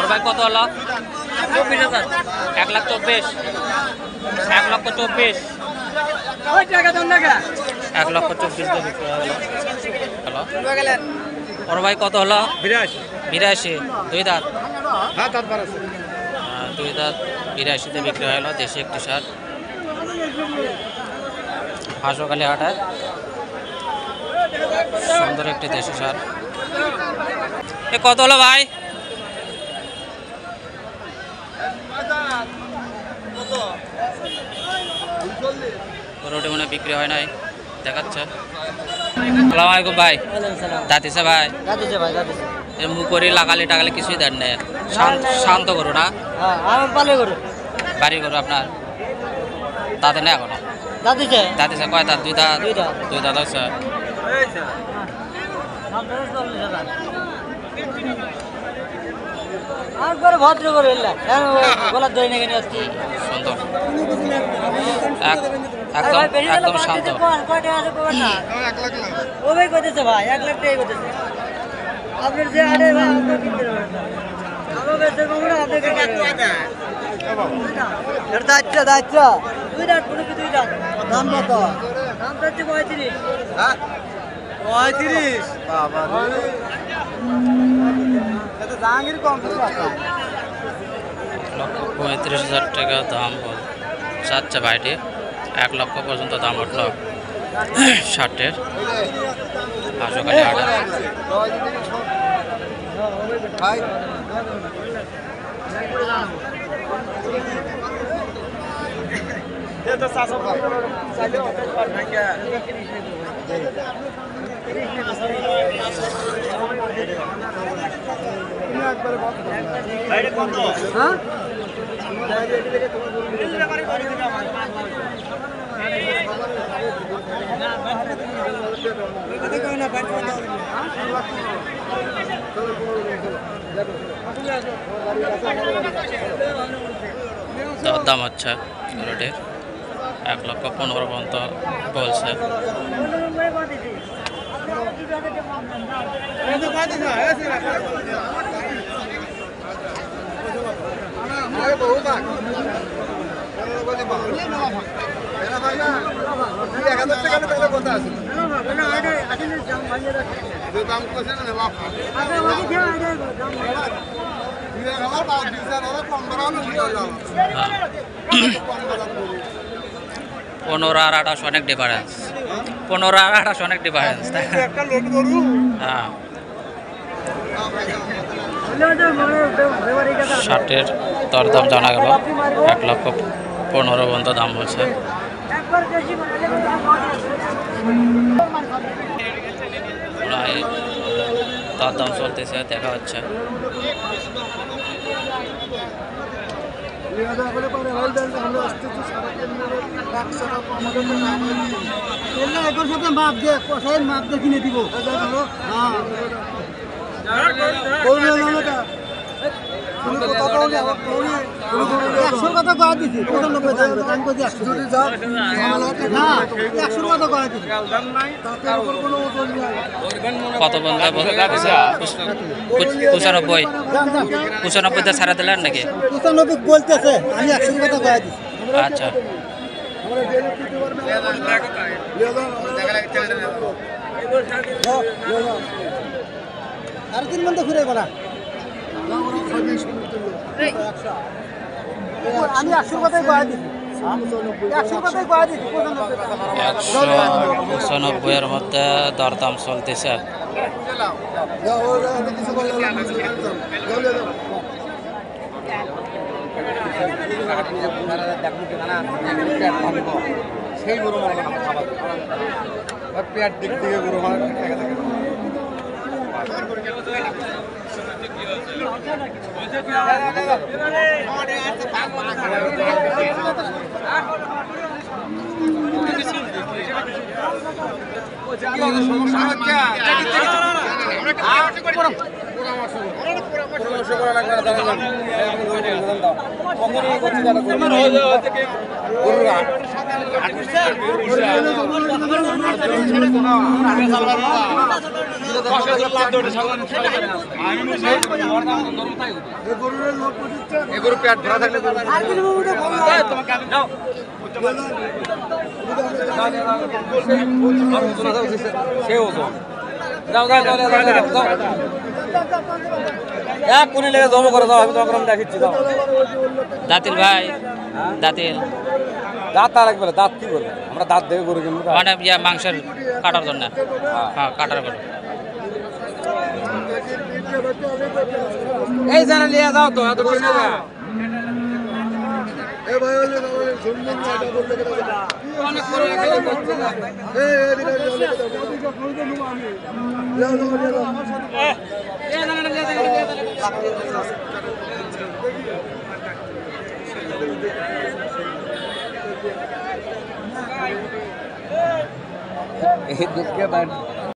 ভাই কত হলো? 24,000। 1,24,000, 1,24,000, ওই টাকা দাও না কা 1,24,000 দিয়ে বিক্রি হয়ে গেল। হ্যালো ওর ভাই কত হলো? 82, 2 দাঁত। হ্যাঁ তারপর আছে 2 দাঁত 82-তে বিক্রি হয়ে গেল। দেশি একটি সার, হাঁসকালি হাটায় সুন্দর একটি দেশি সার। এ কত হলো ভাই? গরুটি মনে বিক্রি হয় নাই, দেখাচ্ছে। আসসালামু আলাইকুম ভাই। দাঁতিছে ভাই? এর মুখরি লাগালে টাগালে কিছুই দেন না, শান্ত করো না। বাড়ি করো আপনার দাঁতে না এখনো? দাঁতিছে কয় দাঁত? 2 দাঁত। 2 দাঁত হচ্ছে। ভদ্র করে গলা ধরে নিয়ে গেছে সুন্দর, একদম একদম শান্ত। ও ভাই করতেছে ভাই 1 লাখ টাকাই করতেছে আপনার যে আরে ভাই আপনার কিনতে পারবেন আমার বেশি কম না আপনাকে দায়িত্ব 2 দাঁত কোনো কি 2 দাঁত দাম কত? দাম হচ্ছে 35। হ্যাঁ 35 বাবা এটা জাহাঙ্গীর কম তো 1,35,000 টাকা দাম চাচ্ছে ভাইটি। 1 লক্ষ পর্যন্ত দাম উঠল ষাটের হাঁসকালি হাটে। দাম হচ্ছে গরুটির 1,15,000 পর্যন্ত বলছে। পনেরো আর 28 অনেক ডিফারেন্স। 15 আর 28 অনেক ডিফারেন্স। হ্যাঁ ষাটের দরদাম জানা গেল। 1,15,000 পর্যন্ত দাম বলছে। দরদাম চলতেছে, দেখা হচ্ছে। মাপ দিয়ে কিনে দিব একশোর কথা করা দিচ্ছি 95 দাম করে 100 কথা করা দিচ্ছি। কত বন্ধু 95? 95 ছাড়া দিলেন নাকি? 95 বলতেছে, আমি 100 কথা করা দিচ্ছি। আচ্ছা আর 3 বন্ধু ঘুরে বলা আমি 100 কথাই করা দিচ্ছি। 100 কথাই করা দিচ্ছি। 195-এর মধ্যে দরদাম চলতেছে। সেই গরু পেট দিক থেকে গরু সমস্যা পরামর্শ করা লাগবে না, জানেন না। কখনই করতে জানা গরুরা এগুলো পেট ভরা থাকলে এক কোণে লেগে জমা করে দাও, আমি তোমাকে দেখিচ্ছি। দাও দাঁতিল ভাই, দাঁতিল দাঁত আর একবার দাঁত কি বলে, আমরা দাঁত দেখে গরু কিনবো। মানে মাংসের কাটার জন্য, হ্যাঁ কাটার করে। এই জানা নিয়ে যাও তো, এত করে না। অনেক করে রেখে